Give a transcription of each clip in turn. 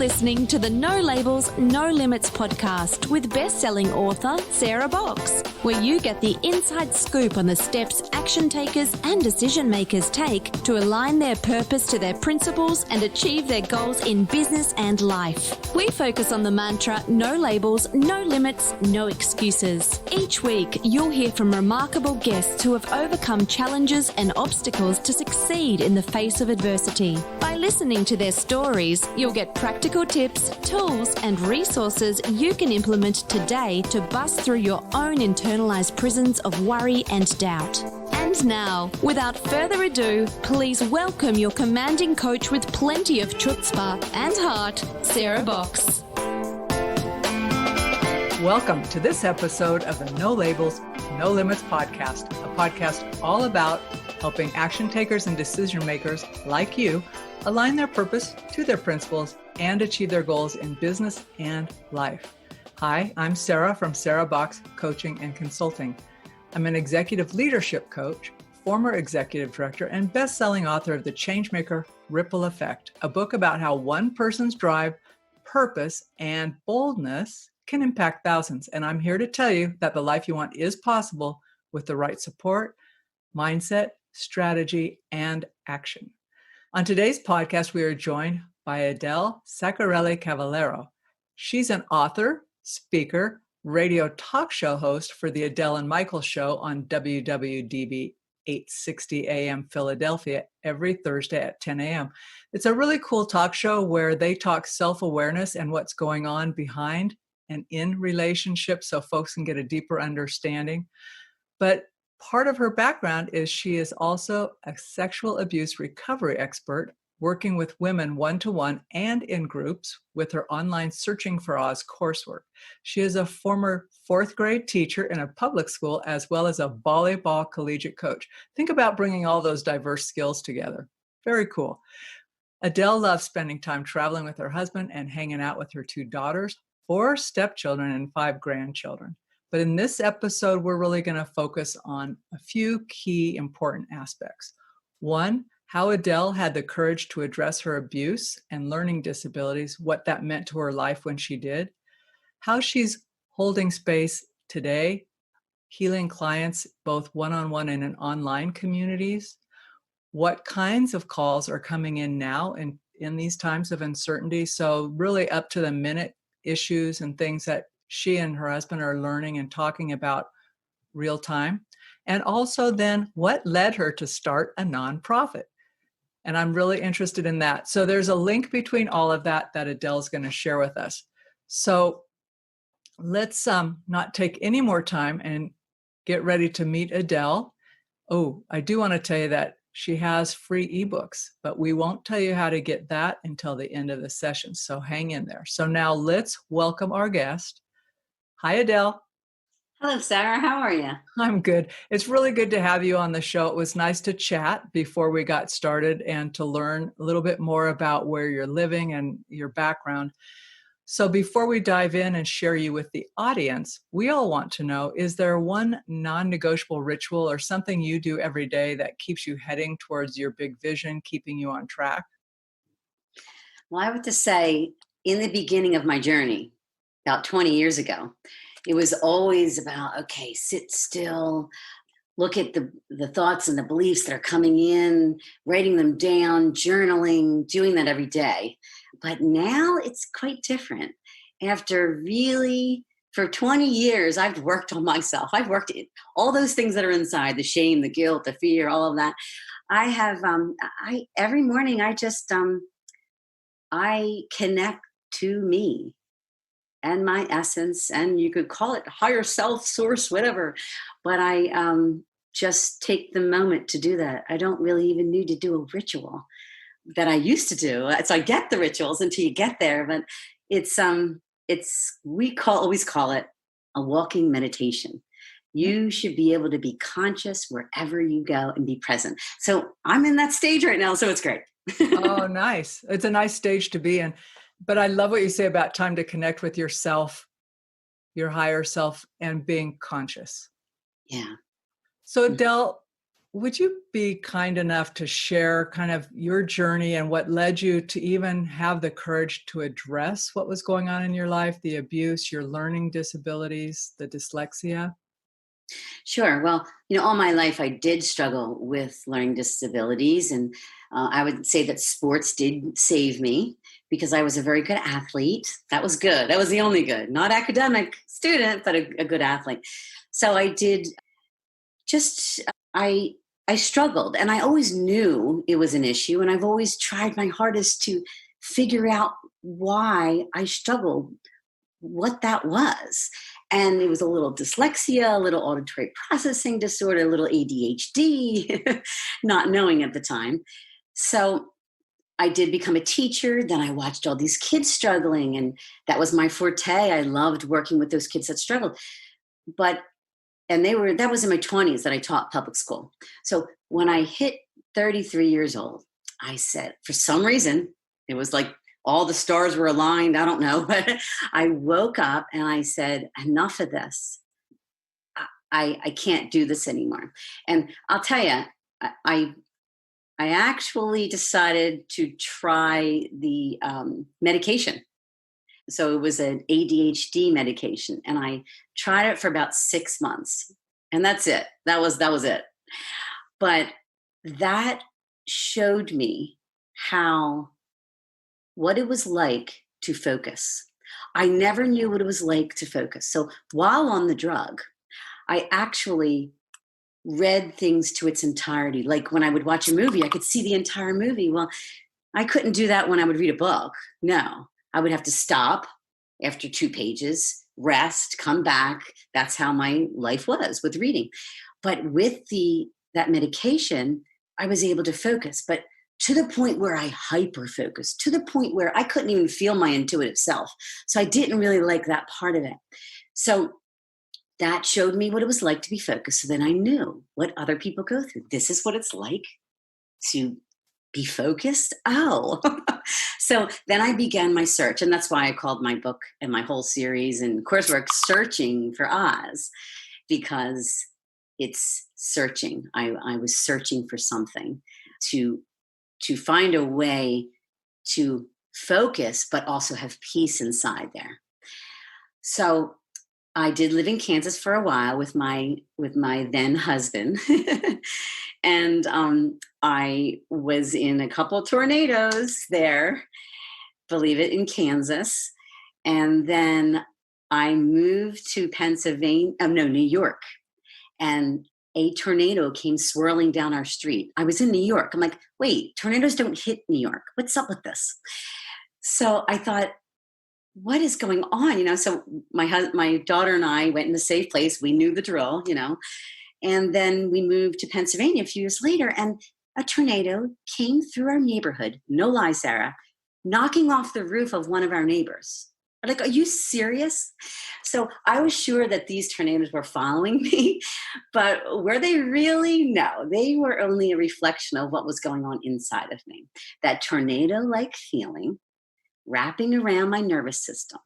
listening to the No Labels, No Limits podcast with best-selling author Sarah Box, where you get the inside scoop on the steps action takers and decision makers take to align their purpose to their principles and achieve their goals in business and life. We focus on the mantra, no labels, no limits, no excuses. Each week, you'll hear from remarkable guests who have overcome challenges and obstacles to succeed in the face of adversity. By listening to their stories, you'll get practical tips, tools, and resources you can implement today to bust through your own internalized prisons of worry and doubt. And now, without further ado, please welcome your commanding coach with plenty of chutzpah and heart, Sarah Box. Welcome to this episode of the No Labels, No Limits podcast, a podcast all about helping action takers and decision makers like you align their purpose to their principles and achieve their goals in business and life. Hi, I'm Sarah from Sarah Box Coaching and Consulting. I'm an executive leadership coach, former executive director, and best-selling author of The Changemaker Ripple Effect, a book about how one person's drive, purpose, and boldness can impact thousands. And I'm here to tell you that the life you want is possible with the right support, mindset, strategy, and action. On today's podcast, we are joined by Adele Saccarelli-Cavallaro. She's an author, speaker, radio talk show host for the Adele and Michael Show on WWDB 860 AM Philadelphia every Thursday at 10 a.m. It's a really cool talk show where they talk self-awareness and what's going on behind and in relationships so folks can get a deeper understanding. But part of her background is she is also a sexual abuse recovery expert, working with women one-to-one and in groups with her online Searching for Oz coursework. She is a former fourth grade teacher in a public school, as well as a volleyball collegiate coach. Think about bringing all those diverse skills together. Very cool. Adele loves spending time traveling with her husband and hanging out with her 2 daughters, 4 stepchildren, and 5 grandchildren. But in this episode, we're really going to focus on a few key important aspects. One, how Adele had the courage to address her abuse and learning disabilities, what that meant to her life when she did, how she's holding space today, healing clients both one-on-one and in online communities, what kinds of calls are coming in now in these times of uncertainty, so really up to the minute issues and things that she and her husband are learning and talking about real time. And also then what led her to start a nonprofit. And I'm really interested in that. So there's a link between all of that Adele's going to share with us. So let's not take any more time and get ready to meet Adele. Oh, I do want to tell you that she has free ebooks, but we won't tell you how to get that until the end of the session. So hang in there. So now let's welcome our guest. Hi, Adele. Hello, Sarah. How are you? I'm good. It's really good to have you on the show. It was nice to chat before we got started and to learn a little bit more about where you're living and your background. So before we dive in and share you with the audience, we all want to know, is there one non-negotiable ritual or something you do every day that keeps you heading towards your big vision, keeping you on track? Well, I would just say in the beginning of my journey, about 20 years ago, it was always about, okay, sit still, look at the thoughts and the beliefs that are coming in, writing them down, journaling, doing that every day. But now it's quite different. After really, for 20 years, I've worked on myself. I've worked all those things that are inside, the shame, the guilt, the fear, all of that. I have, every morning I just, I connect to me and my essence, and you could call it higher self, source, whatever. But I just take the moment to do that. I don't really even need to do a ritual that I used to do. So I get the rituals until you get there, but we always call it a walking meditation. You should be able to be conscious wherever you go and be present. So I'm in that stage right now, so it's great. Oh, nice. It's a nice stage to be in. But I love what you say about time to connect with yourself, your higher self, and being conscious. Yeah. So Adele, would you be kind enough to share kind of your journey and what led you to even have the courage to address what was going on in your life, the abuse, your learning disabilities, the dyslexia? Sure. Well, all my life I did struggle with learning disabilities. And I would say that sports did save me because I was a very good athlete. That was good. That was the only good, not academic student, but a good athlete. So I did just, I struggled, and I always knew it was an issue. And I've always tried my hardest to figure out why I struggled, what that was. And it was a little dyslexia, a little auditory processing disorder, a little ADHD, not knowing at the time. So I did become a teacher. Then I watched all these kids struggling, and that was my forte. I loved working with those kids that struggled. But that was in my 20s that I taught public school. So when I hit 33 years old, I said, for some reason, it was like all the stars were aligned. I don't know, but I woke up and I said, enough of this. I can't do this anymore. And I'll tell you, I actually decided to try the medication. So it was an ADHD medication, and I tried it for about 6 months, and that's it. That was it. But that showed me what it was like to focus. I never knew what it was like to focus. So while on the drug, I actually read things to its entirety. Like when I would watch a movie, I could see the entire movie. Well, I couldn't do that when I would read a book. No, I would have to stop after 2 pages, rest, come back. That's how my life was with reading. But with that medication, I was able to focus, but to the point where I hyper-focused, to the point where I couldn't even feel my intuitive self. So I didn't really like that part of it. So that showed me what it was like to be focused. So then I knew what other people go through. This is what it's like to be focused. Oh, so then I began my search. And that's why I called my book and my whole series and coursework Searching for Oz, because it's searching. I was searching for something to find a way to focus, but also have peace inside there. So I did live in Kansas for a while with my then husband. And I was in a couple of tornadoes there, believe it, in Kansas. And then I moved to New York. And a tornado came swirling down our street. I was in New York. I'm like, wait, tornadoes don't hit New York. What's up with this? So I thought, what is going on? So my daughter and I went in a safe place. We knew the drill, and then we moved to Pennsylvania a few years later, and a tornado came through our neighborhood. No lie, Sarah, knocking off the roof of one of our neighbors. Like, are you serious? So I was sure that these tornadoes were following me, but were they really? No, they were only a reflection of what was going on inside of me. That tornado-like feeling wrapping around my nervous system,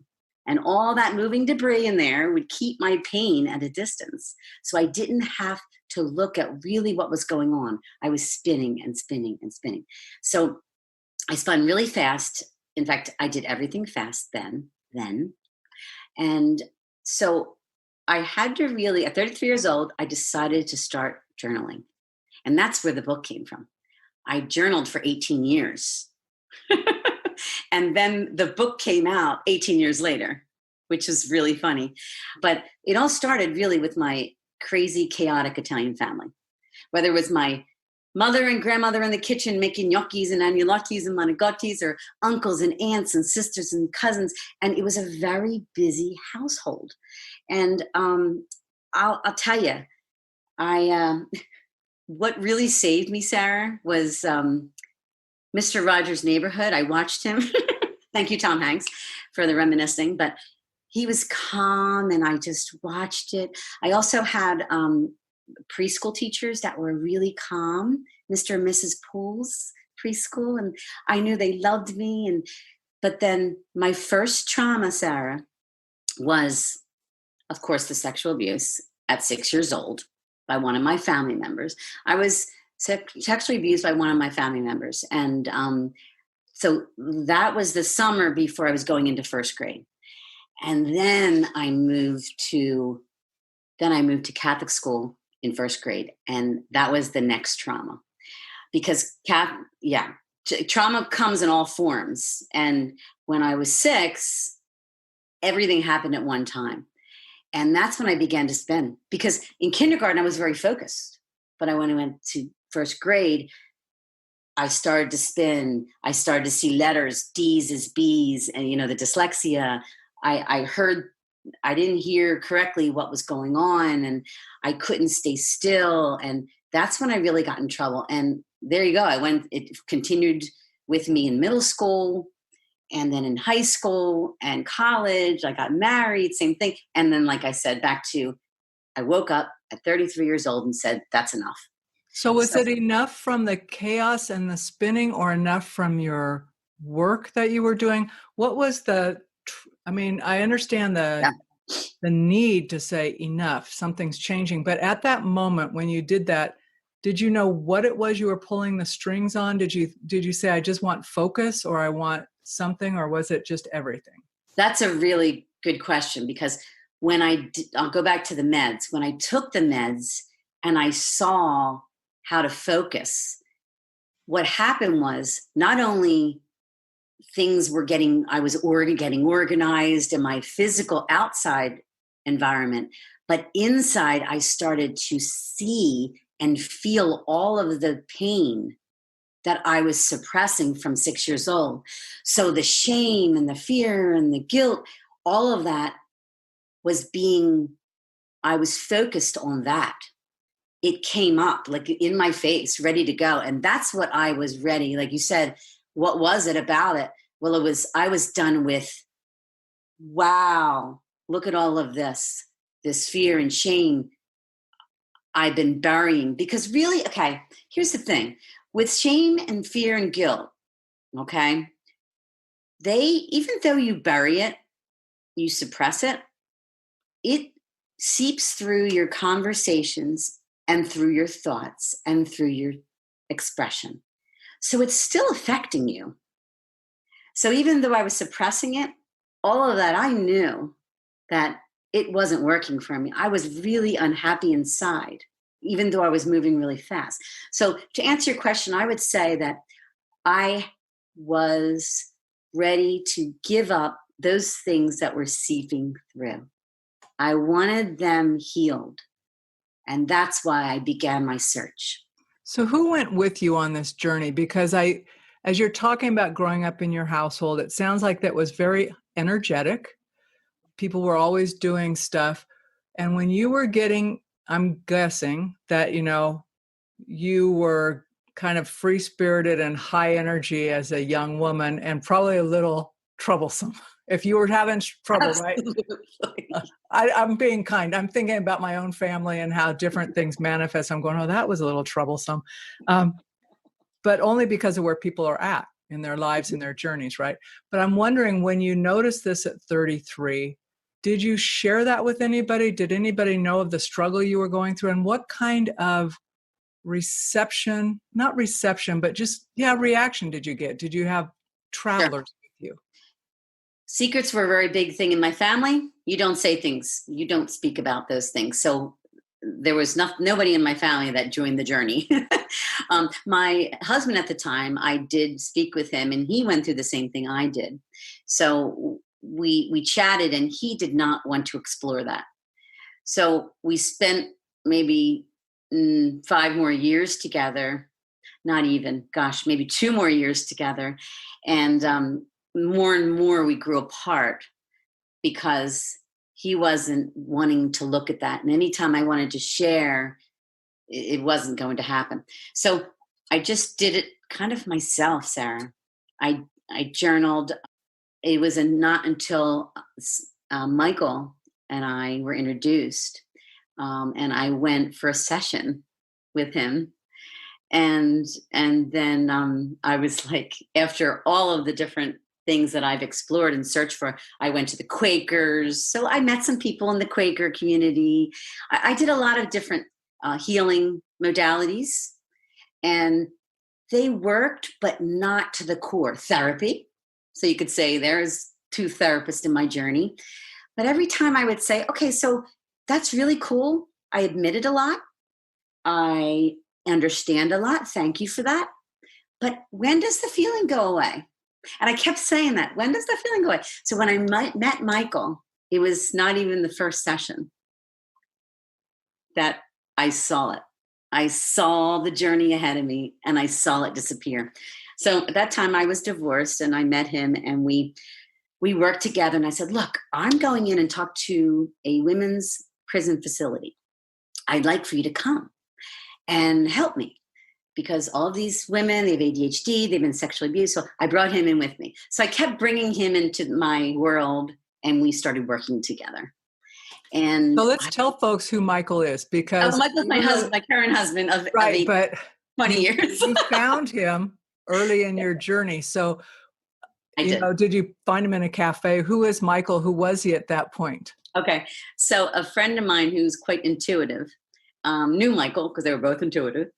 and all that moving debris in there would keep my pain at a distance. So I didn't have to look at really what was going on. I was spinning and spinning and spinning. So I spun really fast. In fact, I did everything fast then. And so I had to really, at 33 years old, I decided to start journaling. And that's where the book came from. I journaled for 18 years. And then the book came out 18 years later, which is really funny. But it all started really with my crazy, chaotic Italian family. Whether it was my mother and grandmother in the kitchen making gnocchis and agnolottis and manigottis, or uncles and aunts and sisters and cousins. And it was a very busy household. And I'll tell you, what really saved me, Sarah, was Mr. Rogers' Neighborhood. I watched him. Thank you, Tom Hanks, for the reminiscing. But he was calm, and I just watched it. I also had preschool teachers that were really calm, Mr. and Mrs. Poole's preschool, and I knew they loved me. But then my first trauma, Sarah, was, of course, the sexual abuse at 6 years old. by one of my family members. I was sexually abused by one of my family members. And so that was the summer before I was going into first grade. And then I moved to Catholic school in first grade. And that was the next trauma. Because trauma comes in all forms. And when I was 6, everything happened at one time. And that's when I began to spin. Because in kindergarten, I was very focused. But when I went to first grade, I started to spin. I started to see letters, D's as B's, and, the dyslexia. I didn't hear correctly what was going on, and I couldn't stay still. And that's when I really got in trouble. And there you go. It continued with me in middle school, and then in high school and college. I got married, same thing. And then, like I said, I woke up at 33 years old and said, that's enough. So was it enough from the chaos and the spinning, or enough from your work that you were doing? What was I understand the need to say enough, something's changing. But at that moment when you did that, did you know what it was you were pulling the strings on? Did you say, I just want focus, or I want something, or was it just everything? That's a really good question, because when I'll go back to the meds. When I took the meds and I saw how to focus, what happened was not only things were getting organized in my physical outside environment, but inside I started to see and feel all of the pain that I was suppressing from 6 years old. So the shame and the fear and the guilt, all of that I was focused on that. It came up like in my face, ready to go. And that's what I was ready. Like you said, what was it about it? Well, I was done with, wow, look at all of this fear and shame I've been burying. Because really, okay, here's the thing. With shame and fear and guilt, okay, even though you bury it, you suppress it, it seeps through your conversations and through your thoughts and through your expression. So it's still affecting you. So even though I was suppressing it, all of that, I knew that it wasn't working for me. I was really unhappy inside, even though I was moving really fast. So to answer your question, I would say that I was ready to give up those things that were seeping through. I wanted them healed. And that's why I began my search. So who went with you on this journey? Because as you're talking about growing up in your household, it sounds like that was very energetic. People were always doing stuff. And when you were I'm guessing that, you were kind of free-spirited and high energy as a young woman, and probably a little troublesome. If you were having trouble, Absolutely. Right? I'm being kind. I'm thinking about my own family and how different things manifest. I'm going, oh, that was a little troublesome. But only because of where people are at in their lives and their journeys, right? But I'm wondering, when you noticed this at 33, did you share that with anybody? Did anybody know of the struggle you were going through? And what kind of reaction did you get? Did you have travelers with you? Secrets were a very big thing in my family. You don't say things. You don't speak about those things. So there was nobody in my family that joined the journey. My husband at the time, I did speak with him, and he went through the same thing I did. So we chatted, and he did not want to explore that. So we spent maybe 5 more years together, not even, maybe 2 more years together. And more and more we grew apart because he wasn't wanting to look at that. And anytime I wanted to share, it wasn't going to happen. So I just did it kind of myself, Sarah. I journaled. It was not until Michael and I were introduced, and I went for a session with him. And then I was like, after all of the different things that I've explored and searched for, I went to the Quakers. So I met some people in the Quaker community. I did a lot of different healing modalities, and they worked, but not to the core. Therapy. So you could say there's 2 therapists in my journey. But every time I would say, okay, so that's really cool. I admitted a lot. I understand a lot. Thank you for that. But when does the feeling go away? And I kept saying that. When does the feeling go away? So when I met Michael, it was not even the first session that I saw it. I saw the journey ahead of me, and I saw it disappear. So at that time I was divorced, and I met him, and we worked together. And I said, look, I'm going in and talk to a women's prison facility. I'd like for you to come and help me, because all of these women, they have ADHD, they've been sexually abused. So I brought him in with me. So I kept bringing him into my world, and we started working together. And so let's tell folks who Michael is, because Michael's my husband, my current husband of 20 years. You found him early in your journey. So, did you find him in a cafe? Who is Michael? Who was he at that point? Okay. So a friend of mine who's quite intuitive knew Michael, because they were both intuitive.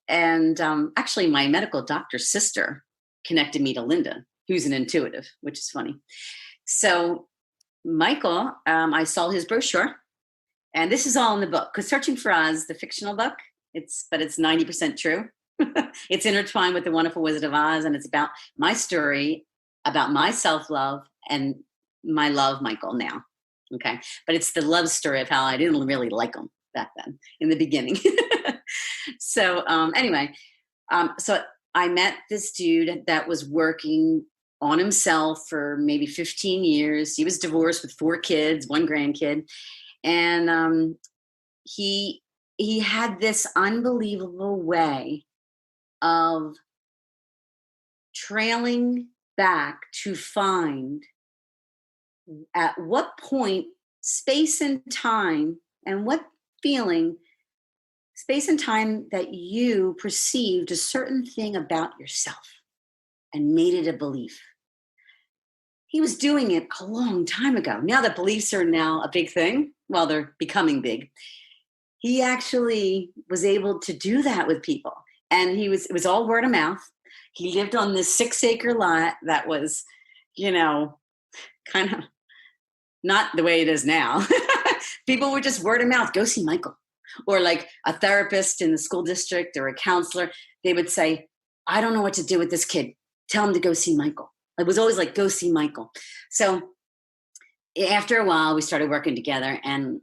And actually my medical doctor's sister connected me to Linda, who's an intuitive, which is funny. So Michael, I saw his brochure, and this is all in the book, because Searching for Oz, the fictional book, it's 90% true. It's intertwined with The Wonderful Wizard of Oz, and it's about my story, about my self-love and my love, Michael, now. Okay. But it's the love story of how I didn't really like him back then in the beginning. So anyway, so I met this dude that was working on himself for maybe 15 years. He was divorced with 4 kids, 1 grandkid. And he had this unbelievable way of trailing back to find at what point space and time, and what feeling, space and time, that you perceived a certain thing about yourself and made it a belief. He was doing it a long time ago. Now that beliefs are now a big thing, well, they're becoming big. He actually was able to do that with people. And it was all word of mouth. He lived on this 6-acre lot that was, kind of not the way it is now. People were just word of mouth, go see Michael. Or like a therapist in the school district or a counselor, they would say, I don't know what to do with this kid. Tell him to go see Michael. It was always like, go see Michael. So after a while, we started working together, and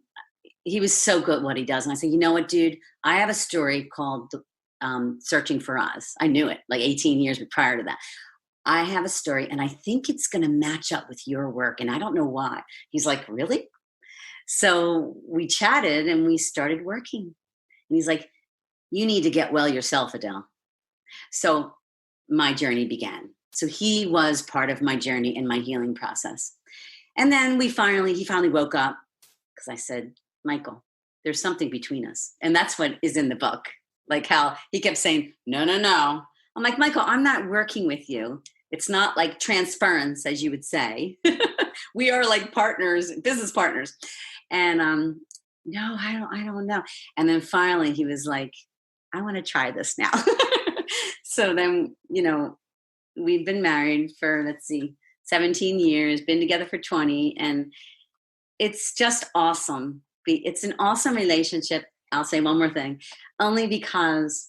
he was so good at what he does. And I said, you know what, dude, I have a story called Searching for Oz. I knew it like 18 years prior to that. I have a story, and I think it's going to match up with your work, and I don't know why. He's like, really? So we chatted, and we started working. And he's like, you need to get well yourself, Adele. So my journey began. So he was part of my journey and my healing process. And then he finally woke up, because I said, Michael, there's something between us. And that's what is in the book. Like how he kept saying, no. I'm like, Michael, I'm not working with you. It's not like transference, as you would say. We are like partners, business partners. And no, I don't know. And then finally he was like, I want to try this now. So then, we've been married for, 17 years, been together for 20. And it's just awesome. It's an awesome relationship. I'll say one more thing, only because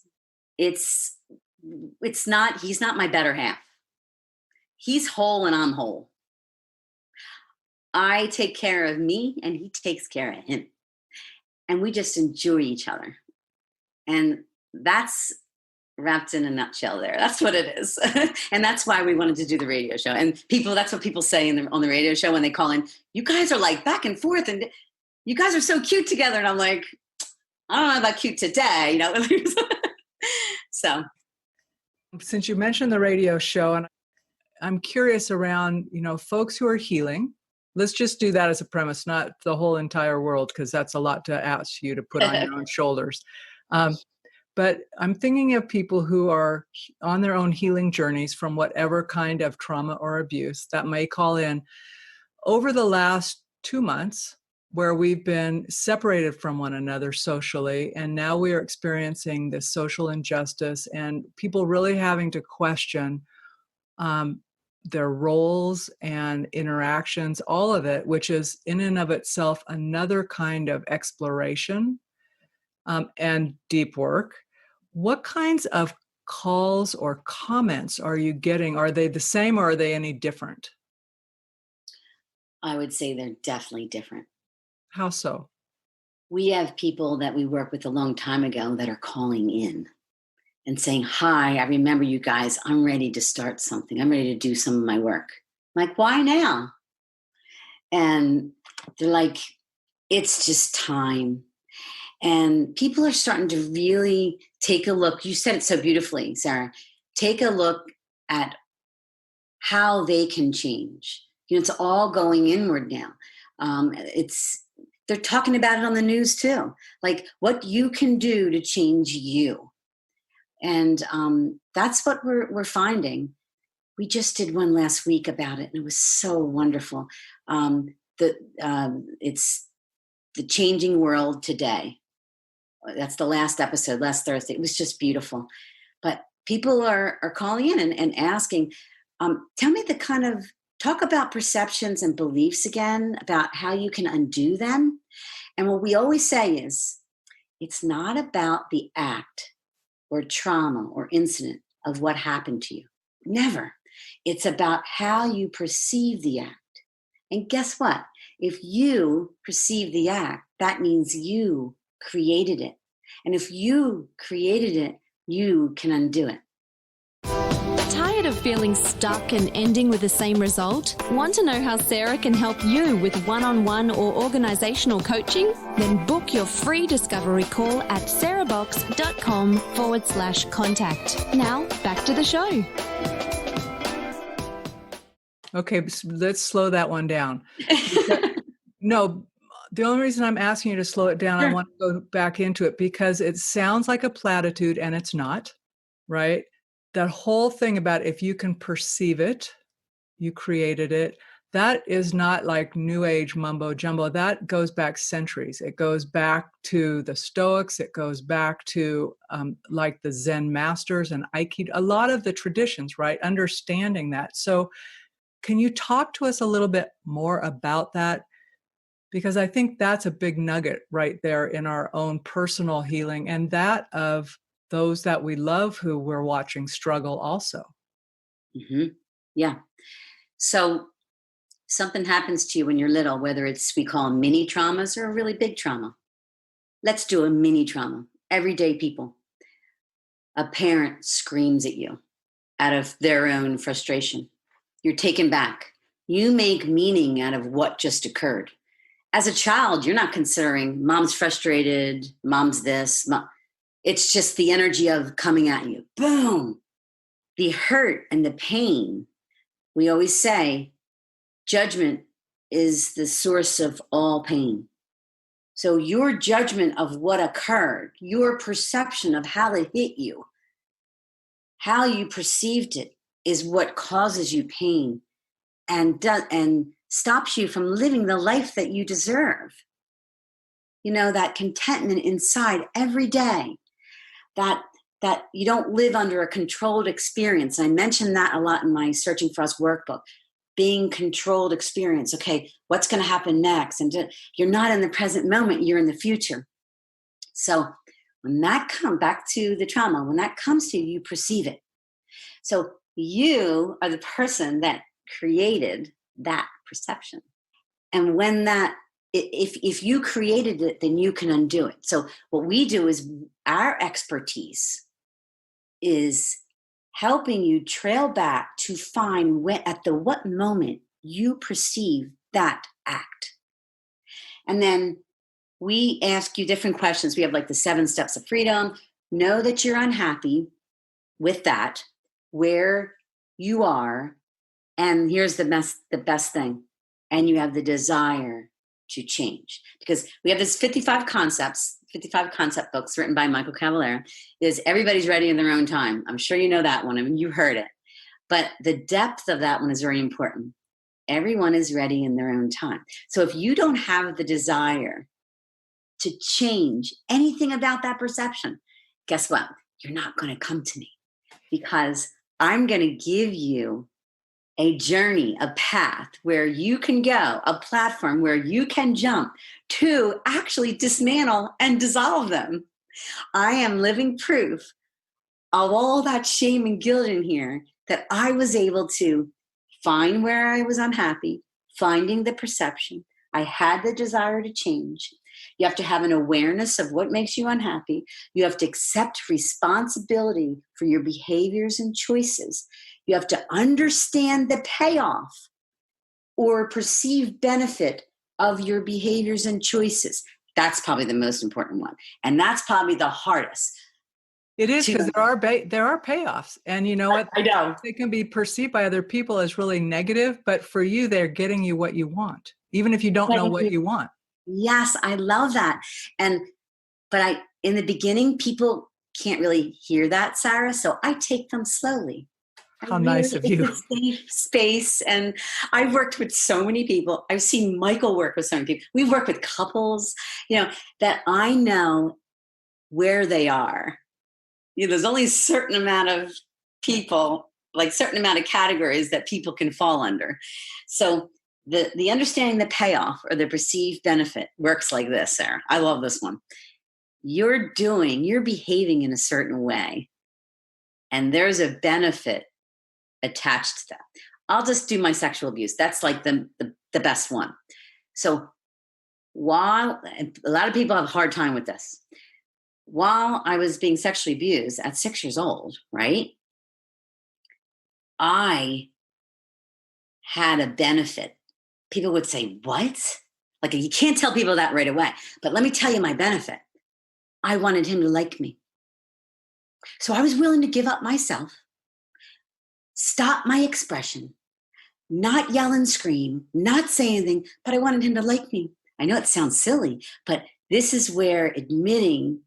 he's not my better half. He's whole and I'm whole. I take care of me and he takes care of him. And we just enjoy each other. And that's wrapped in a nutshell there. That's what it is. And that's why we wanted to do the radio show. And that's what people say on the radio show when they call in, you guys are like back and forth and you guys are so cute together. And I'm like, I don't know about cute today, So. Since you mentioned the radio show, and I'm curious around, folks who are healing. Let's just do that as a premise, not the whole entire world, because that's a lot to ask you to put on your own shoulders. But I'm thinking of people who are on their own healing journeys from whatever kind of trauma or abuse that may call in over the last 2 months. where we've been separated from one another socially, and now we are experiencing this social injustice and people really having to question their roles and interactions, all of it, which is in and of itself another kind of exploration and deep work. What kinds of calls or comments are you getting? Are they the same or are they any different? I would say they're definitely different. How so? We have people that we worked with a long time ago that are calling in and saying, hi, I remember you guys. I'm ready to start something. I'm ready to do some of my work. I'm like, why now? And they're like, it's just time. And people are starting to really take a look. You said it so beautifully, Sarah. Take a look at how they can change. It's all going inward now. They're talking about it on the news too, like what you can do to change you. And that's what we're finding. We just did one last week about it, and it was so wonderful. It's the changing world today. That's the last episode, last Thursday. It was just beautiful. But people are calling in and asking, tell me talk about perceptions and beliefs again, about how you can undo them. And what we always say is, it's not about the act or trauma or incident of what happened to you. Never. It's about how you perceive the act. And guess what? If you perceive the act, that means you created it. And if you created it, you can undo it. Tired of feeling stuck and ending with the same result? Want to know how Sarah can help you with one-on-one or organizational coaching? Then book your free discovery call at sarahbox.com/contact. Now, back to the show. Okay, let's slow that one down. No, the only reason I'm asking you to slow it down, I want to go back into it because it sounds like a platitude and it's not, right? That whole thing about if you can perceive it, you created it, that is not like new age mumbo jumbo. That goes back centuries. It goes back to the Stoics. It goes back to like the Zen masters and Aikido, a lot of the traditions, right? Understanding that. So can you talk to us a little bit more about that? Because I think that's a big nugget right there in our own personal healing and that of those that we love who we're watching struggle also. Mm-hmm. Yeah. So something happens to you when you're little, whether it's, we call them mini traumas or a really big trauma. Let's do a mini trauma. Everyday people. A parent screams at you out of their own frustration. You're taken back. You make meaning out of what just occurred. As a child, you're not considering mom's frustrated, mom's this, it's just the energy of coming at you. Boom. The hurt and the pain. We always say judgment is the source of all pain. So your judgment of what occurred, your perception of how it hit you, how you perceived it is what causes you pain and stops you from living the life that you deserve. That contentment inside every day. That you don't live under a controlled experience. I mentioned that a lot in my Searching for Us workbook. Being controlled experience. Okay, what's going to happen next? And you're not in the present moment, you're in the future. So when that comes back to the trauma, when that comes to you, you perceive it. So you are the person that created that perception. And when if you created it, then you can undo it. So what we do is our expertise is helping you trail back to find what moment you perceive that act. And then we ask you different questions. We have like the 7 steps of freedom. Know that you're unhappy with that, where you are. And here's the best thing. And you have the desire to change. Because we have this 55 concept books written by Michael Cavallaro, is everybody's ready in their own time. I'm sure you know that one. I mean, you heard it. But the depth of that one is very important. everyone is ready in their own time. So if you don't have the desire to change anything about that perception, guess what? You're not going to come to me, because I'm going to give you a journey, a path where you can go, a platform where you can jump to actually dismantle and dissolve them. I am living proof of all that shame and guilt in here, that I was able to find where I was unhappy, finding the perception. I had the desire to change. You have to have an awareness of what makes you unhappy. You have to accept responsibility for your behaviors and choices. You have to understand the payoff or perceived benefit of your behaviors and choices. That's probably the most important one. And that's probably the hardest. It is, because there are payoffs, and you know what? I know. They can be perceived by other people as really negative, but for you, they're getting you what you want, even if you don't know what you want. Yes, I love that. But in the beginning, people can't really hear that, Sarah. So I take them slowly. How nice of you. It's a safe space. And I've worked with so many people. I've seen Michael work with so many people. We've worked with couples, that I know where they are. There's only a certain amount of people, like certain amount of categories that people can fall under. So the understanding the payoff or the perceived benefit works like this, Sarah. I love this one. You're behaving in a certain way, and there's a benefit attached to that. I'll just do my sexual abuse. That's like the best one. So while a lot of people have a hard time with this, while I was being sexually abused at 6 years old, right? I had a benefit. People would say, what? Like, you can't tell people that right away. But let me tell you my benefit. I wanted him to like me. So I was willing to give up myself, stop my expression, not yell and scream, not say anything, but I wanted him to like me. I know it sounds silly, but this is where admitting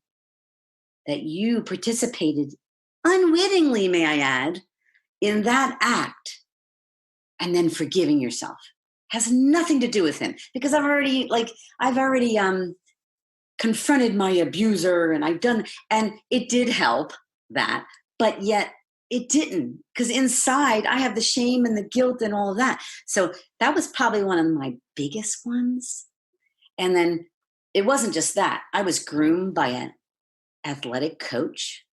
that you participated unwittingly, may I add, in that act, and then forgiving yourself has nothing to do with him, because I've already confronted my abuser, and it did help that, but yet it didn't, because inside I have the shame and the guilt and all of that. So that was probably one of my biggest ones. And then it wasn't just that. I was groomed by an athletic coach.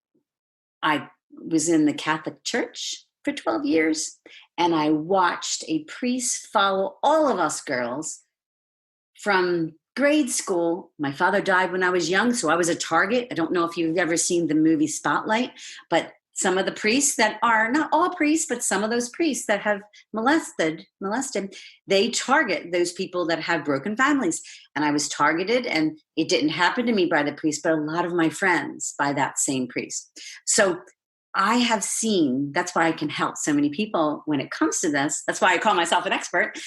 I was in the Catholic Church for 12 years, and I watched a priest follow all of us girls from grade school. My father died when I was young, so I was a target. I don't know if you've ever seen the movie Spotlight, but some of the priests that are, not all priests, but some of those priests that have molested, they target those people that have broken families. And I was targeted, and it didn't happen to me by the priest, but a lot of my friends by that same priest. So I have seen, that's why I can help so many people when it comes to this. That's why I call myself an expert.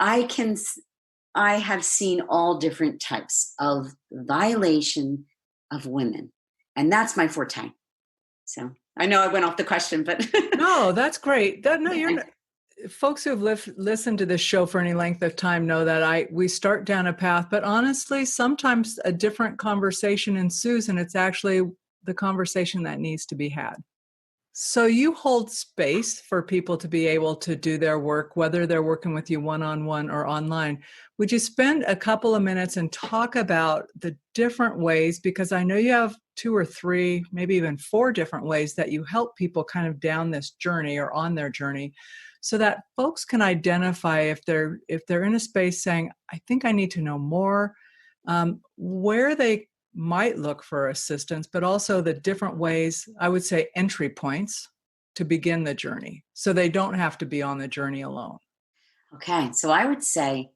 I have seen all different types of violation of women, and that's my forte. So I know I went off the question, but no, that's great. Folks who have listened to this show for any length of time know that we start down a path, but honestly, sometimes a different conversation ensues, and it's actually the conversation that needs to be had. So you hold space for people to be able to do their work, whether they're working with you one-on-one or online. Would you spend a couple of minutes and talk about the different ways, because I know you have 2 or 3, maybe even 4 different ways that you help people kind of down this journey or on their journey, so that folks can identify if they're in a space saying, I think I need to know more, where they might look for assistance, but also the different ways, I would say entry points to begin the journey, so they don't have to be on the journey alone. Okay. So I would say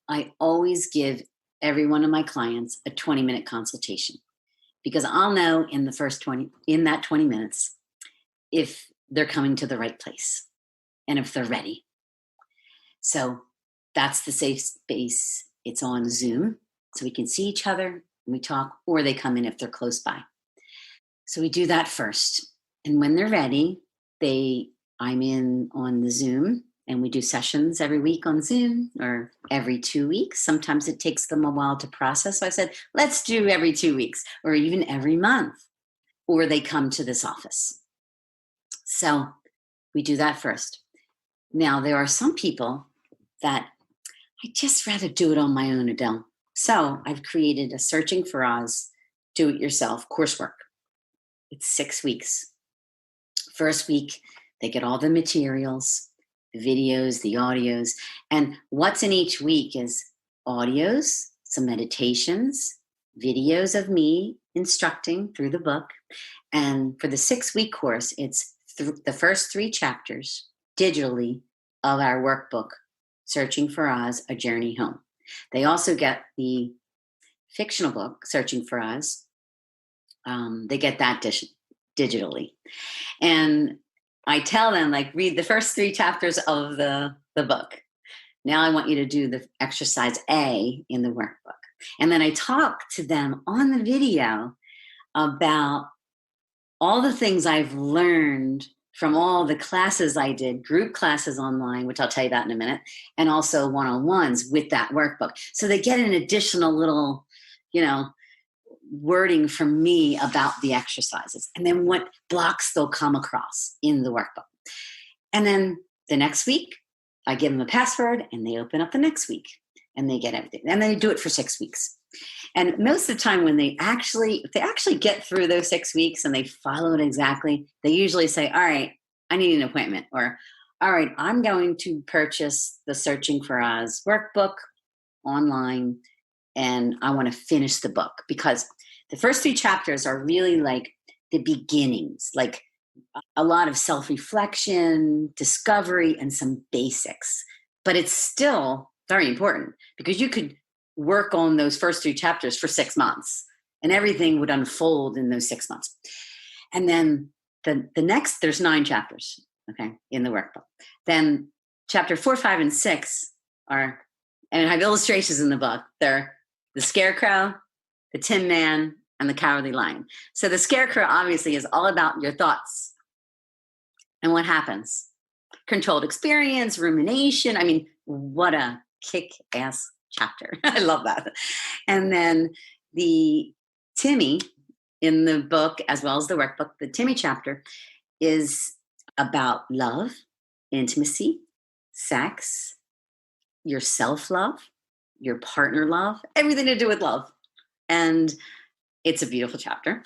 I always give every one of my clients a 20-minute consultation, because I'll know in that 20 minutes, if they're coming to the right place and if they're ready. So that's the safe space. It's on Zoom, so we can see each other. We talk, or they come in if they're close by. So we do that first. And when they're ready, I'm in on the Zoom, And we do sessions every week on Zoom or every 2 weeks. Sometimes it takes them a while to process. So I said, let's do every 2 weeks or even every month, or they come to this office. So we do that first. Now, there are some people that I just rather do it on my own, Adele. So I've created a Searching for Oz do-it-yourself coursework. It's 6 weeks. First week, they get all the materials, the videos, the audios, and what's in each week is audios, some meditations, videos of me instructing through the book. And for the 6-week course, it's the first 3 chapters digitally of our workbook, Searching for Oz, A Journey Home. They also get the fictional book, Searching for Oz. They get that digitally. And I tell them, like, read the first 3 chapters of the book. Now I want you to do the exercise A in the workbook. And then I talk to them on the video about all the things I've learned from all the classes I did, group classes online, which I'll tell you about in a minute, and also one-on-ones with that workbook. So they get an additional little, wording from me about the exercises, and then what blocks they'll come across in the workbook. And then the next week, I give them a password, and they open up the next week, and they get everything. And they do it for 6 weeks. And most of the time, when if they actually get through those 6 weeks and they follow it exactly, they usually say, all right, I need an appointment, or all right, I'm going to purchase the Searching for Oz workbook online, and I want to finish the book, because the first 3 chapters are really like the beginnings, like a lot of self-reflection, discovery, and some basics. But it's still very important, because you could work on those first 3 chapters for 6 months and everything would unfold in those 6 months. And then the next, there's 9 chapters, okay, in the workbook. Then chapter 4, 5, and 6 are, and I have illustrations in the book. They're the Scarecrow, the Tin Man, and the Cowardly Lion. So the Scarecrow obviously is all about your thoughts and what happens. Controlled experience, rumination. I mean, what a kick-ass chapter. I love that. And then the Timmy in the book, as well as the workbook, the Timmy chapter is about love, intimacy, sex, your self-love, your partner love, everything to do with love. And it's a beautiful chapter.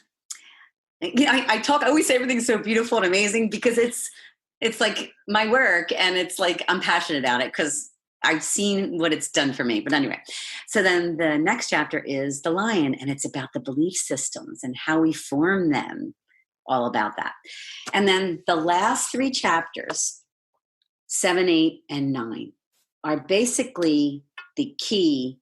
I always say everything's so beautiful and amazing, because it's like my work, and it's like I'm passionate about it because I've seen what it's done for me. But anyway, so then the next chapter is the Lion, and it's about the belief systems and how we form them, all about that. And then the last 3 chapters, 7, 8, and 9, are basically the key,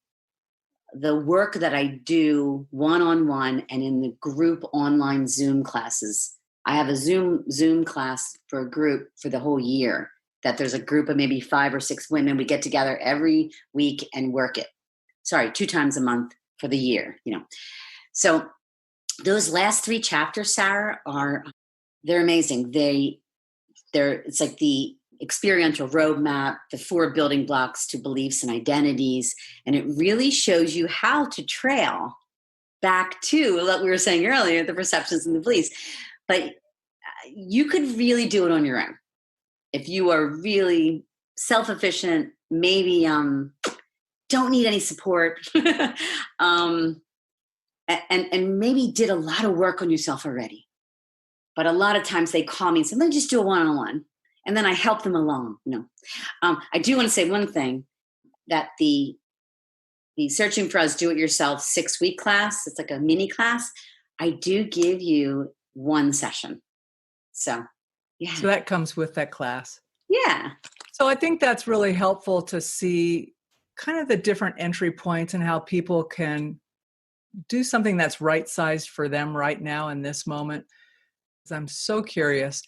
the work that I do one-on-one and in the group online Zoom classes. I have a Zoom class for a group for the whole year, that there's a group of maybe 5 or 6 women. We get together every week and work it. 2 times a month for the year, So those last 3 chapters, Sarah, they're amazing. It's like the experiential roadmap, the 4 building blocks to beliefs and identities. And it really shows you how to trail back to what we were saying earlier, the perceptions and the beliefs. But you could really do it on your own. If you are really self-efficient, maybe don't need any support, and maybe did a lot of work on yourself already. But a lot of times they call me and say, let me just do a one-on-one. And then I help them along. I do want to say one thing, that the Searching for Oz Do-It-Yourself 6-week class, it's like a mini class. I do give you 1 session. So, yeah. So that comes with that class. Yeah. So I think that's really helpful to see kind of the different entry points and how people can do something that's right-sized for them right now in this moment. I'm so curious,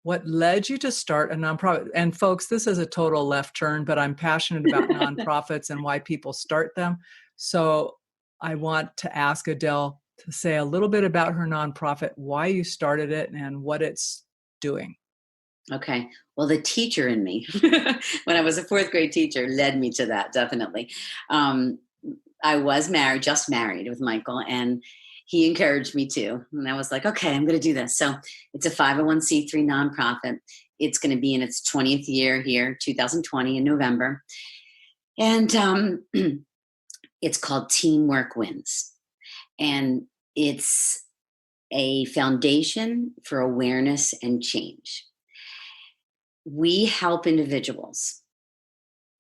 what led you to start a nonprofit? And folks, this is a total left turn, but I'm passionate about nonprofits and why people start them. So I want to ask Adele to say a little bit about her nonprofit, why you started it, and what it's doing. Okay. Well, the teacher in me, when I was a fourth grade teacher, led me to that, definitely. Um, I was married, just married with Michael, and he encouraged me to. And I was like, okay, I'm going to do this. So it's a 501c3 nonprofit. It's going to be in its 20th year here, 2020 in November. And it's called Teamwork Wins. And it's a foundation for awareness and change. We help individuals,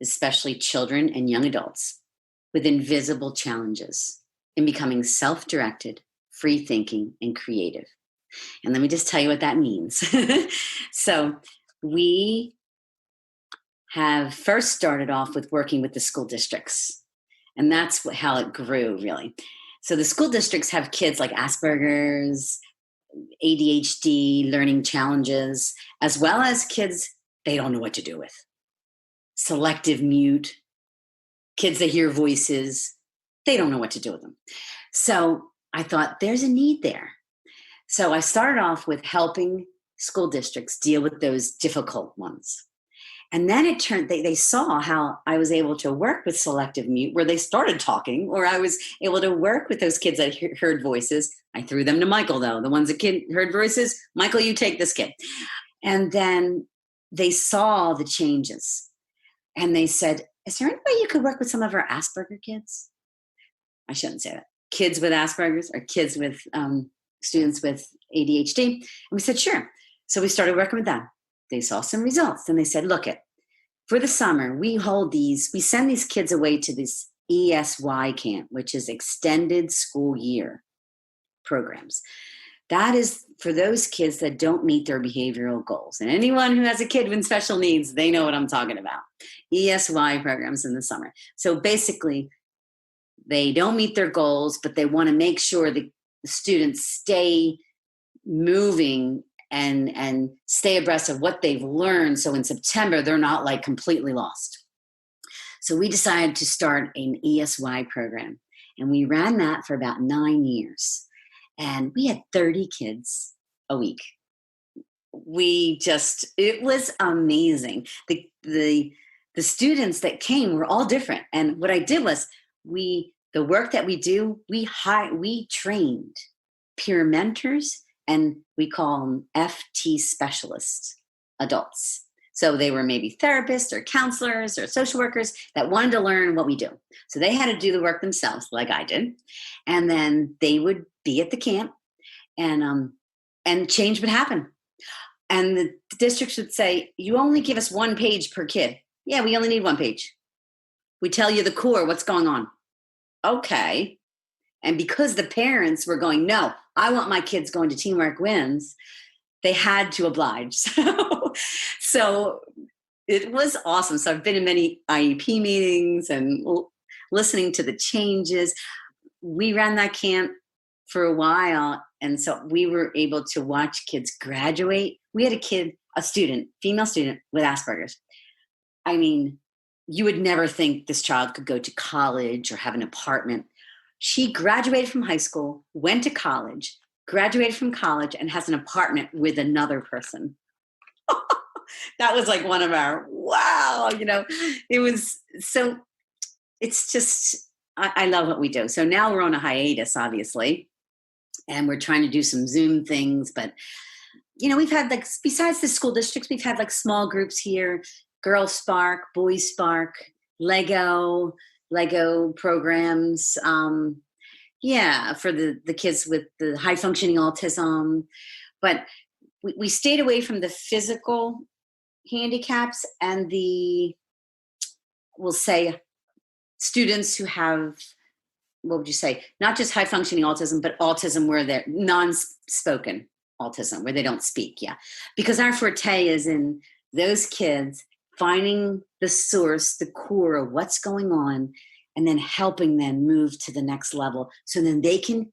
especially children and young adults, with invisible challenges in becoming self-directed, free-thinking, and creative. And let me just tell you what that means. So we have first started off with working with the school districts, and that's how it grew, really. So the school districts have kids like Asperger's, ADHD, learning challenges, as well as kids they don't know what to do with. Selective mute, kids that hear voices, they don't know what to do with them. So I thought there's a need there. So I started off with helping school districts deal with those difficult ones. And then it turned, they saw how I was able to work with selective mute where they started talking, or I was able to work with those kids that heard voices. I threw them to Michael, though. The ones that heard voices, Michael, you take this kid. And then they saw the changes. And they said, is there any way you could work with some of our Asperger kids? I shouldn't say that. Kids with Asperger's or kids with students with ADHD. And we said, sure. So we started working with them. They saw some results. And they said, look, for the summer, we send these kids away to this ESY camp, which is extended school year programs. That is for those kids that don't meet their behavioral goals. And anyone who has a kid with special needs, they know what I'm talking about. ESY programs in the summer. So basically, they don't meet their goals, but they want to make sure the students stay moving and stay abreast of what they've learned. So in September, they're not like completely lost. So we decided to start an ESY program. And we ran that for about 9 years. And we had 30 kids a week. It was amazing. The students that came were all different. And what I did was the work that we do, we trained peer mentors, and we call them FT specialists, adults. So they were maybe therapists or counselors or social workers that wanted to learn what we do. So they had to do the work themselves, like I did. And then they would be at the camp and change would happen. And the districts would say, you only give us 1 page per kid. Yeah, we only need 1 page. We tell you the core, what's going on. Okay. And because the parents were going, no, I want my kids going to Teamwork Wins, they had to oblige. So it was awesome. So I've been in many IEP meetings and listening to the changes. We ran that camp for a while. And so we were able to watch kids graduate. We had a female student with Asperger's. I mean, you would never think this child could go to college or have an apartment. She graduated from high school, went to college, graduated from college, and has an apartment with another person. That was like one of our, wow, it was so, it's just, I love what we do. So now we're on a hiatus, obviously, and we're trying to do some Zoom things. But, we've had besides the school districts, we've had small groups here, Girl Spark, Boy Spark, Lego programs. For the kids with the high functioning autism. But we stayed away from the physical handicaps and we'll say students who have, what would you say, not just high functioning autism, but autism where they're non-spoken autism, where they don't speak. Yeah. Because our forte is in those kids finding the source, the core of what's going on, and then helping them move to the next level. So then they can,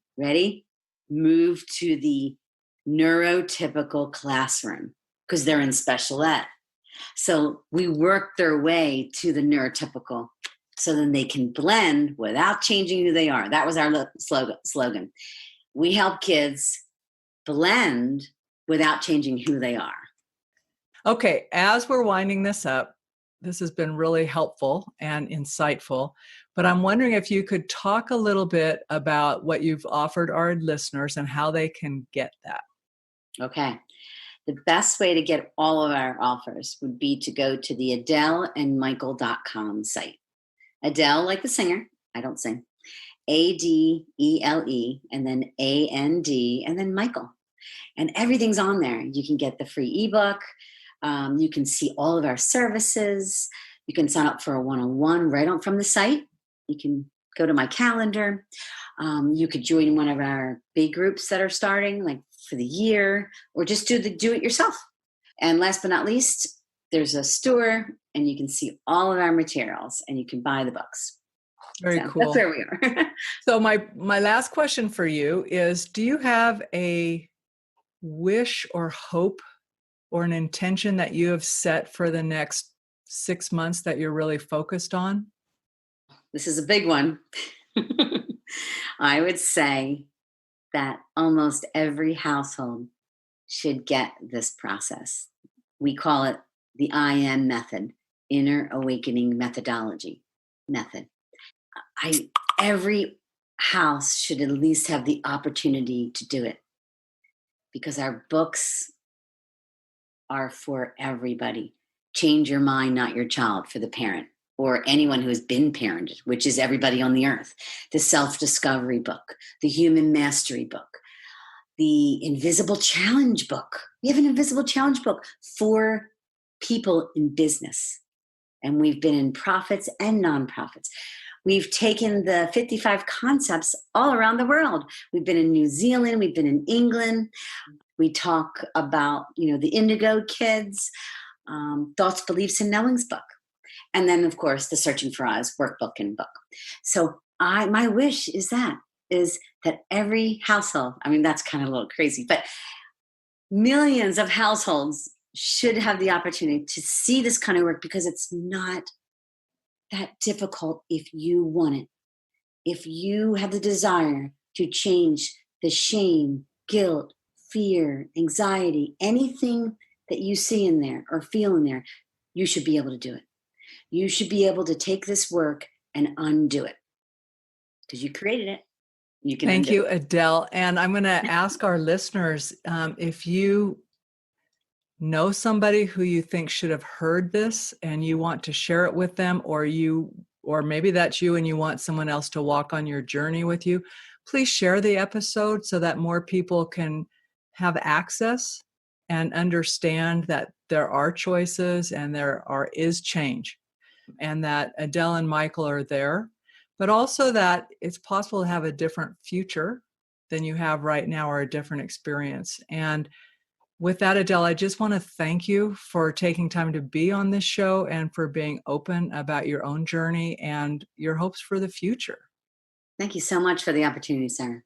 move to the neurotypical classroom because they're in special ed. So we work their way to the neurotypical so then they can blend without changing who they are. That was our slogan. We help kids blend without changing who they are. Okay, as we're winding this up, this has been really helpful and insightful, but I'm wondering if you could talk a little bit about what you've offered our listeners and how they can get that. Okay. The best way to get all of our offers would be to go to the AdeleandMichael.com site. Adele, like the singer, I don't sing, ADELE, and then AND, and then Michael. And everything's on there. You can get the free ebook. You can see all of our services. You can sign up for a one-on-one right on from the site. You can go to my calendar. You could join one of our big groups that are starting, like for the year, or just do it yourself. And last but not least, there's a store, and you can see all of our materials, and you can buy the books. Very cool. That's where we are. So my last question for you is, do you have a wish or hope or an intention that you have set for the next 6 months that you're really focused on? This is a big one. I would say that almost every household should get this process. We call it the IM method, Inner Awakening Methodology method. Every house should at least have the opportunity to do it, because our books are for everybody. Change Your Mind, Not Your Child, for the parent or anyone who has been parented, which is everybody on the earth. The Self-Discovery book, the Human Mastery book, the Invisible Challenge book. We have an Invisible Challenge book for people in business. And we've been in profits and nonprofits. We've taken the 55 concepts all around the world. We've been in New Zealand. We've been in England. We talk about, the Indigo Kids, Thoughts, Beliefs, and Knowings book. And then, of course, the Searching for Oz workbook and book. So my wish is that every household, that's kind of a little crazy, but millions of households should have the opportunity to see this kind of work, because it's not that difficult if you want it. If you have the desire to change the shame, guilt, fear, anxiety, anything that you see in there or feel in there, you should be able to do it. You should be able to take this work and undo it, because you created it. You can. Thank you, Adele. And I'm going to ask our listeners, if you know somebody who you think should have heard this and you want to share it with them, or maybe that's you and you want someone else to walk on your journey with you, please share the episode so that more people can have access and understand that there are choices and there is change, and that Adele and Michael are there, but also that it's possible to have a different future than you have right now, or a different experience. And with that, Adele, I just want to thank you for taking time to be on this show and for being open about your own journey and your hopes for the future. Thank you so much for the opportunity, Sarah.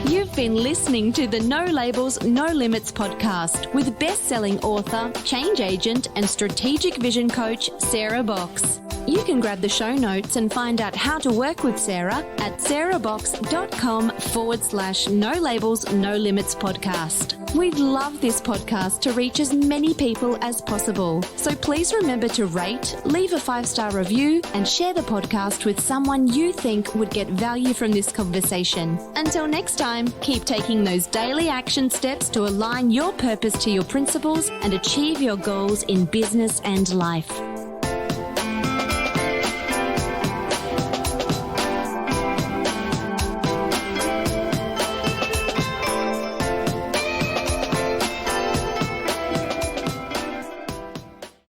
You've been listening to the No Labels, No Limits podcast with best-selling author, change agent, and strategic vision coach, Sarah Box. You can grab the show notes and find out how to work with Sarah at sarahbox.com/No Labels, No Limits podcast. We'd love this podcast to reach as many people as possible. So please remember to rate, leave a 5-star review, and share the podcast with someone you think would get value from this conversation. Until next time, keep taking those daily action steps to align your purpose to your principles and achieve your goals in business and life.